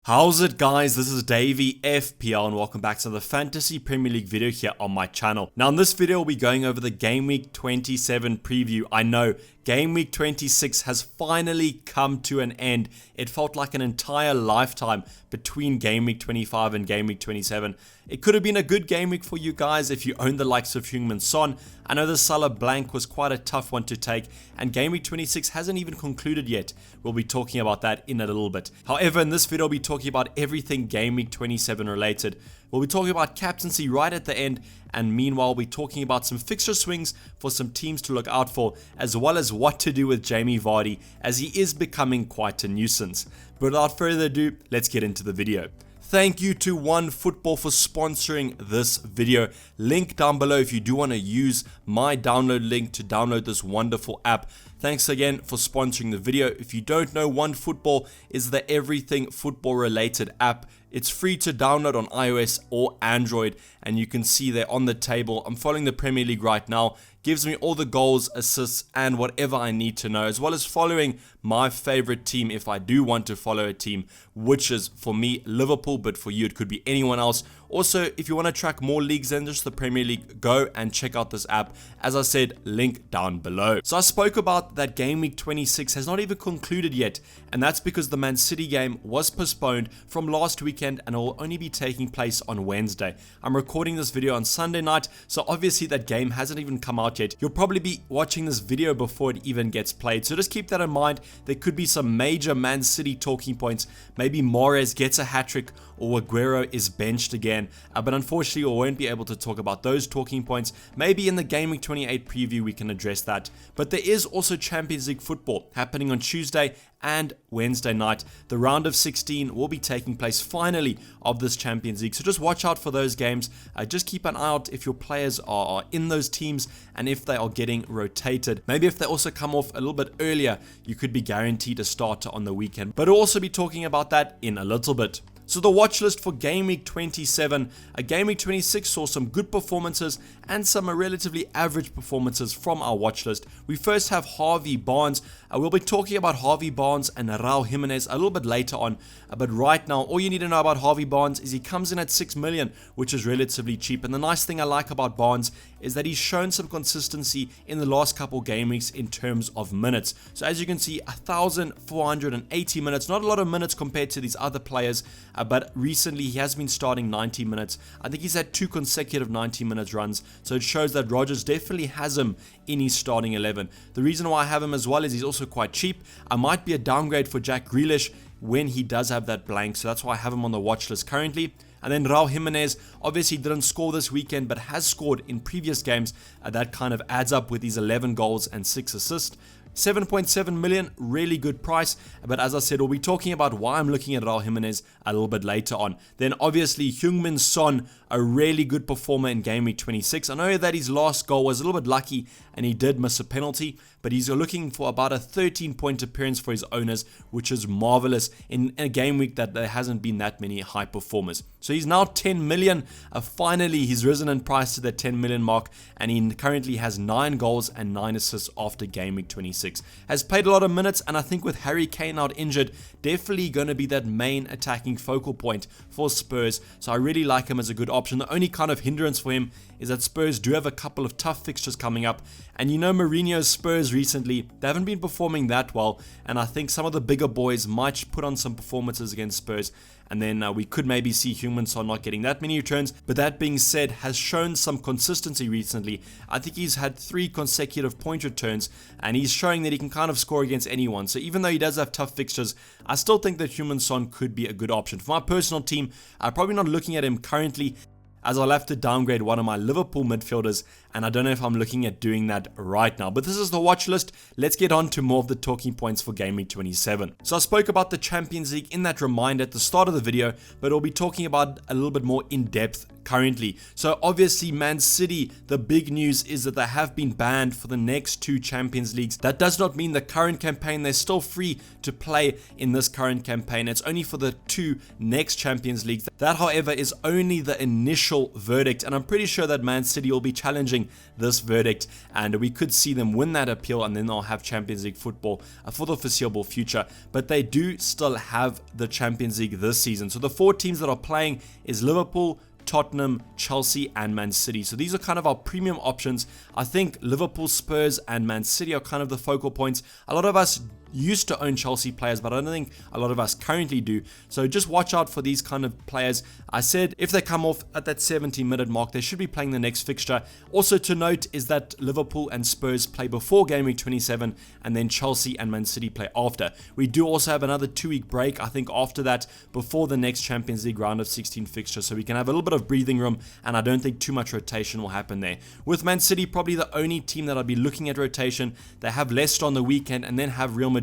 How's it, guys? This is Dayvy FPL and welcome back to the Fantasy Premier League video here on my channel. Now in this video we'll be going over the Game Week 27 preview. I know Game Week 26 has finally come to an end. It felt like an entire lifetime between Game Week 25 and Game Week 27. It could have been a good game week for you guys if you own the likes of Heung-min Son. I know the Salah blank was quite a tough one to take, and Game Week 26 hasn't even concluded yet. We'll be talking about that in a little bit. However, in this video I'll be talking about everything Game Week 27 related. We'll be talking about captaincy right at the end, and meanwhile we'll be talking about some fixture swings for some teams to look out for, as well as what to do with Jamie Vardy, as he is becoming quite a nuisance. But without further ado, let's get into the video. Thank you to OneFootball for sponsoring this video. Link down below if you do want to use my download link to download this wonderful app. Thanks again for sponsoring the video. If you don't know, OneFootball is the everything football related app. It's free to download on iOS or Android, and you can see there on the table. I'm following the Premier League right now. Gives me all the goals, assists, and whatever I need to know, as well as following my favorite team if I do want to follow a team, which is for me Liverpool, but for you it could be anyone else. Also, if you want to track more leagues than just the Premier League, go and check out this app. As I said, link down below. So I spoke about that Game Week 26 has not even concluded yet, and that's because the Man City game was postponed from last weekend and it will only be taking place on Wednesday. I'm recording this video on Sunday night, so obviously that game hasn't even come out yet. You'll probably be watching this video before it even gets played, so just keep that in mind. There could be some major Man City talking points. Maybe Mahrez gets a hat-trick or Aguero is benched again, but unfortunately we won't be able to talk about those talking points. Maybe in the Game Week 28 preview we can address that. But there is also Champions League football happening on Tuesday and Wednesday night. The round of 16 will be taking place finally of this Champions League, so just watch out for those games. Just keep an eye out if your players are in those teams and if they are getting rotated. Maybe if they also come off a little bit earlier, you could be guaranteed a starter on the weekend, but we'll also be talking about that in a little bit. So the watch list for Game Week 27, Game Week 26 saw some good performances and some relatively average performances from our watch list. We first have Harvey Barnes. We'll be talking about Harvey Barnes and Raul Jimenez a little bit later on, but right now all you need to know about Harvey Barnes is he comes in at 6 million, which is relatively cheap. And the nice thing I like about Barnes is that he's shown some consistency in the last couple game weeks in terms of minutes. So as you can see, 1,480 minutes, not a lot of minutes compared to these other players, but recently he has been starting 90 minutes. I think he's had 2 consecutive 90 minutes runs, so it shows that Rodgers definitely has him in his starting 11. The reason why I have him as well is he's also quite cheap. I might be a downgrade for Jack Grealish when he does have that blank, so that's why I have him on the watch list currently. And then Raul Jimenez obviously didn't score this weekend, but has scored in previous games. That kind of adds up with his 11 goals and 6 assists. 7.7 million, really good price. But as I said, we'll be talking about why I'm looking at Raul Jimenez a little bit later on. Then obviously Heung-min Son, a really good performer in Game Week 26. I know that his last goal was a little bit lucky and he did miss a penalty, but he's looking for about a 13-point appearance for his owners, which is marvelous in a game week that there hasn't been that many high performers. So he's now 10 million. Finally, he's risen in price to the 10 million mark, and he currently has 9 goals and 9 assists after Game Week 26. Has played a lot of minutes, and I think with Harry Kane out injured, definitely going to be that main attacking focal point for Spurs. So I really like him as a good option. The only kind of hindrance for him is that Spurs do have a couple of tough fixtures coming up, and you know Mourinho's Spurs recently, they haven't been performing that well, and I think some of the bigger boys might put on some performances against Spurs, and then we could maybe see Heung-min Son not getting that many returns. But that being said, has shown some consistency recently. I think he's had 3 consecutive point returns, and he's showing that he can kind of score against anyone. So even though he does have tough fixtures, I still think that Heung-min Son could be a good option. For my personal team, I'm probably not looking at him currently, as I'll have to downgrade one of my Liverpool midfielders, and I don't know if I'm looking at doing that right now. But this is the watch list. Let's get on to more of the talking points for Game Week 27. So I spoke about the Champions League in that reminder at the start of the video, but we'll be talking about a little bit more in depth currently. So obviously Man City, the big news is that they have been banned for the next 2 Champions Leagues. That does not mean the current campaign, they're still free to play in this current campaign. It's only for the 2 next Champions Leagues. That, however, is only the initial verdict, and I'm pretty sure that Man City will be challenging this verdict, and we could see them win that appeal, and then they'll have Champions League football for the foreseeable future. But they do still have the Champions League this season. So the 4 teams that are playing is Liverpool, Tottenham, Chelsea, and Man City. So these are kind of our premium options. I think Liverpool, Spurs, and Man City are kind of the focal points. A lot of us used to own Chelsea players, but I don't think a lot of us currently do. So just watch out for these kind of players. I said if they come off at that 70-minute mark, they should be playing the next fixture. Also to note is that Liverpool and Spurs play before Game Week 27, and then Chelsea and Man City play after. We do also have another 2-week break, I think, after that, before the next Champions League round of 16 fixture, so we can have a little bit of breathing room, and I don't think too much rotation will happen there. With Man City, probably the only team that I'd be looking at rotation. They have Leicester on the weekend, and then have Real Madrid.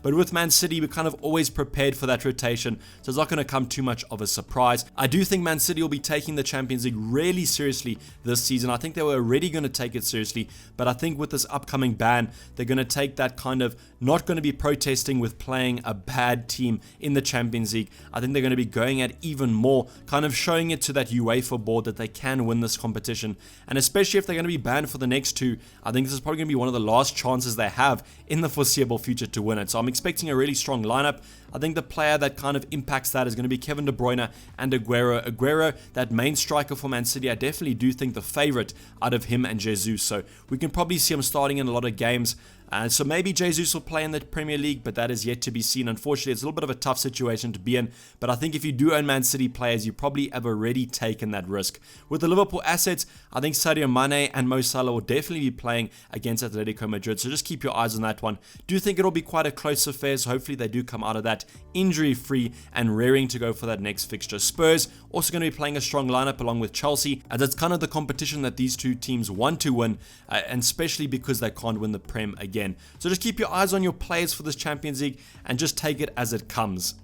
But with Man City, we're kind of always prepared for that rotation, so it's not going to come too much of a surprise. I do think Man City will be taking the Champions League really seriously this season. I think they were already going to take it seriously, but I think with this upcoming ban, they're going to take that kind of not going to be protesting with playing a bad team in the Champions League. I think they're going to be going at even more, kind of showing it to that UEFA board that they can win this competition. And especially if they're going to be banned for the next 2, I think this is probably going to be one of the last chances they have in the foreseeable future to win it. So I'm expecting a really strong lineup. I think the player that kind of impacts that is going to be Kevin De Bruyne and Aguero. Aguero, that main striker for Man City, I definitely do think the favorite out of him and Jesus. So we can probably see him starting in a lot of games. So maybe Jesus will play in the Premier League, but that is yet to be seen. Unfortunately, it's a little bit of a tough situation to be in, but I think if you do own Man City players, you probably have already taken that risk. With the Liverpool assets, I think Sadio Mane and Mo Salah will definitely be playing against Atletico Madrid, so just keep your eyes on that one. Do think it'll be quite a close affair, so hopefully they do come out of that injury-free and raring to go for that next fixture. Spurs also going to be playing a strong lineup along with Chelsea, as it's kind of the competition that these 2 teams want to win, and especially because they can't win the Prem again. So just keep your eyes on your players for this Champions League and just take it as it comes.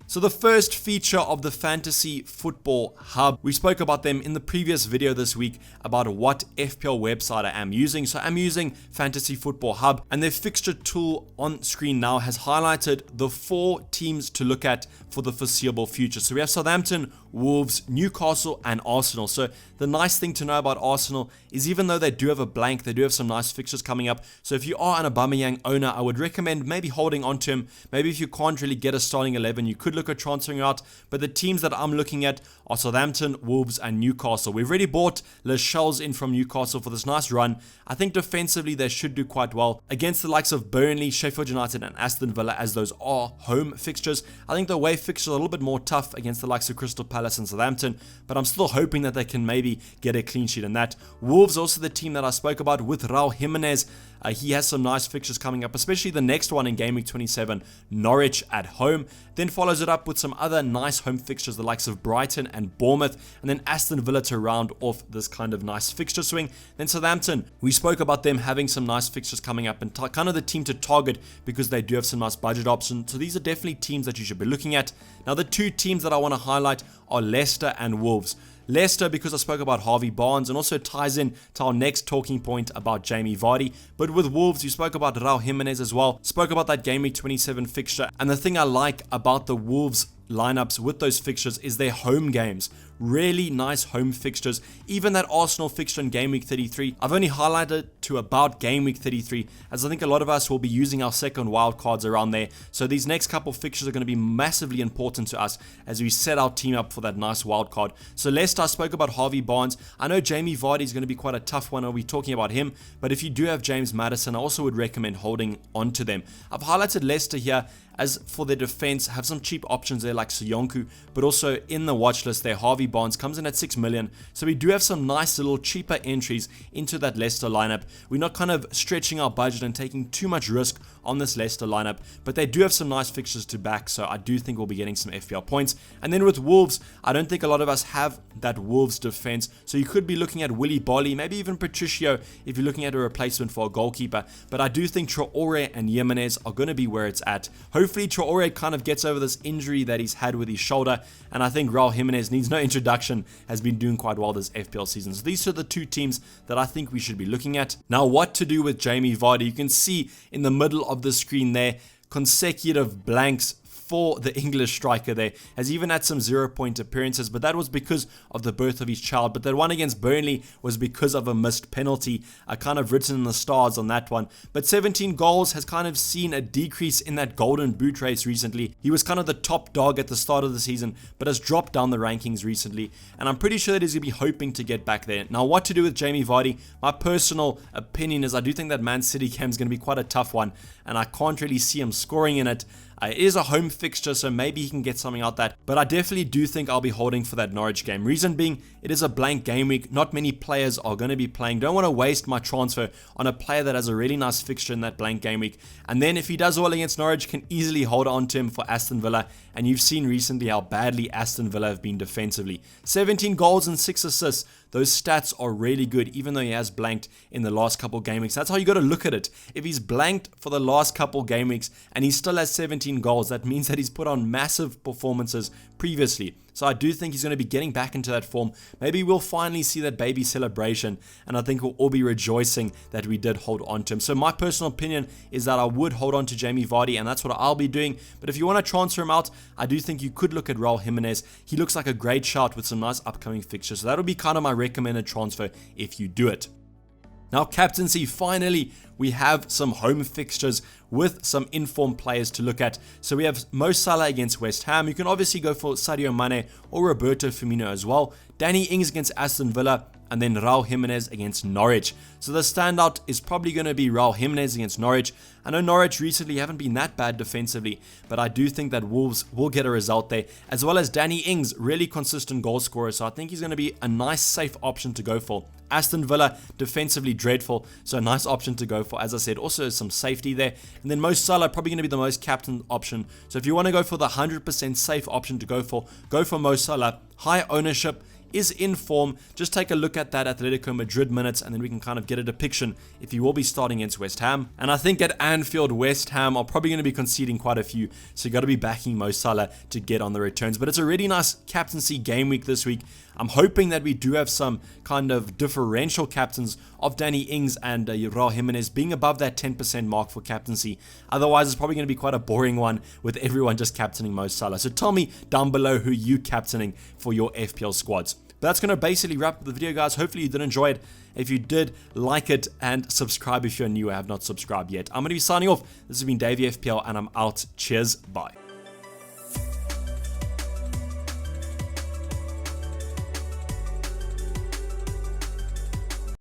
So the first feature of the Fantasy Football Hub, we spoke about them in the previous video this week about what FPL website I am using. So I'm using Fantasy Football Hub, and their fixture tool on screen now has highlighted the 4 teams to look at for the foreseeable future. So we have Southampton, Wolves, Newcastle, and Arsenal. So the nice thing to know about Arsenal is even though they do have a blank, they do have some nice fixtures coming up. So if you are an Aubameyang owner, I would recommend maybe holding on to him. Maybe if you can't really get a starting 11, you could look at transferring out. But the teams that I'm looking at are Southampton, Wolves, and Newcastle. We've already bought Lascelles in from Newcastle for this nice run. I think defensively they should do quite well against the likes of Burnley, Sheffield United, and Aston Villa, as those are home fixtures. I think the away fixtures are a little bit more tough against the likes of Crystal Palace and Southampton, but I'm still hoping that they can maybe get a clean sheet in that. Wolves, also the team that I spoke about with Raul Jimenez. He has some nice fixtures coming up, especially the next one in Game Week 27, Norwich at home. Then follows it up with some other nice home fixtures, the likes of Brighton and Bournemouth, and then Aston Villa to round off this kind of nice fixture swing. Then Southampton, we spoke about them having some nice fixtures coming up and kind of the team to target because they do have some nice budget options. So these are definitely teams that you should be looking at. Now the 2 teams that I want to highlight are Leicester and Wolves. Leicester, because I spoke about Harvey Barnes, and also ties in to our next talking point about Jamie Vardy. But with Wolves, you spoke about Raul Jimenez as well. Spoke about that Game Week 27 fixture. And the thing I like about the Wolves lineups with those fixtures is their home games. Really nice home fixtures. Even that Arsenal fixture in Game Week 33, I've only highlighted to about Game Week 33, as I think a lot of us will be using our second wild cards around there. So these next couple fixtures are going to be massively important to us as we set our team up for that nice wild card. So Leicester, I spoke about Harvey Barnes. I know Jamie Vardy is going to be quite a tough one. I'll be talking about him, but if you do have James Maddison, I also would recommend holding on to them. I've highlighted Leicester here. As for their defense, have some cheap options there like Soyuncu, but also in the watch list there, Harvey Barnes comes in at 6 million. So we do have some nice little cheaper entries into that Leicester lineup. We're not kind of stretching our budget and taking too much risk on this Leicester lineup, but they do have some nice fixtures to back, so I do think we'll be getting some FPL points. And then with Wolves, I don't think a lot of us have that Wolves defense, so you could be looking at Willy Bolly, maybe even Patricio if you're looking at a replacement for a goalkeeper, but I do think Traore and Jimenez are going to be where it's at. Hopefully Traore kind of gets over this injury that he's had with his shoulder, and I think Raul Jimenez needs no introduction, has been doing quite well this FPL season. So these are the two teams that I think we should be looking at. Now, what to do with Jamie Vardy? You can see in the middle of the screen there, consecutive blanks for the English striker there. Has even had some 0-point appearances, but that was because of the birth of his child. But that one against Burnley was because of a missed penalty. I kind of written in the stars on that one. But 17 goals has kind of seen a decrease in that golden boot race recently. He was kind of the top dog at the start of the season, but has dropped down the rankings recently. And I'm pretty sure that he's going to be hoping to get back there. Now, what to do with Jamie Vardy? My personal opinion is I do think that Man City game is going to be quite a tough one, and I can't really see him scoring in it. It is a home fixture, so maybe he can get something out that. But I definitely do think I'll be holding for that Norwich game. Reason being, it is a blank game week. Not many players are going to be playing. Don't want to waste my transfer on a player that has a really nice fixture in that blank game week. And then if he does well against Norwich, can easily hold on to him for Aston Villa. And you've seen recently how badly Aston Villa have been defensively. 17 goals and 6 assists. Those stats are really good, even though he has blanked in the last couple game weeks. That's how you got to look at it. If he's blanked for the last couple game weeks and he still has 17 goals, that means that he's put on massive performances previously. So I do think he's going to be getting back into that form. Maybe we'll finally see that baby celebration, and I think we'll all be rejoicing that we did hold on to him. So my personal opinion is that I would hold on to Jamie Vardy, and that's what I'll be doing. But if you want to transfer him out, I do think you could look at Raul Jimenez. He looks like a great shout with some nice upcoming fixtures. So that'll be kind of my recommended transfer if you do it. Now, captaincy, finally, we have some home fixtures with some informed players to look at. So we have Mo Salah against West Ham. You can obviously go for Sadio Mane or Roberto Firmino as well. Danny Ings against Aston Villa, and then Raul Jimenez against Norwich. So the standout is probably going to be Raul Jimenez against Norwich. I know Norwich recently haven't been that bad defensively, but I do think that Wolves will get a result there, as well as Danny Ings, really consistent goal scorer. So I think he's going to be a nice, safe option to go for. Aston Villa, defensively dreadful, so a nice option to go for. As I said, also some safety there. And then Mo Salah, probably going to be the most captain option. So if you want to go for the 100% safe option to go for Mo Salah. High ownership, is in form. Just take a look at that Atletico Madrid minutes, and then we can kind of get a depiction if he will be starting against West Ham. And I think at Anfield, West Ham are probably going to be conceding quite a few, so you got to be backing Mo Salah to get on the returns. But it's a really nice captaincy game week this week. I'm hoping that we do have some kind of differential captains of Danny Ings and Raul Jimenez being above that 10% mark for captaincy. Otherwise, it's probably going to be quite a boring one with everyone just captaining Mo Salah. So tell me down below who you captaining for your FPL squads. But that's going to basically wrap up the video, guys. Hopefully you did enjoy it. If you did, like it and subscribe if you're new or have not subscribed yet. I'm going to be signing off. This has been Dayvy FPL, and I'm out. Cheers. Bye.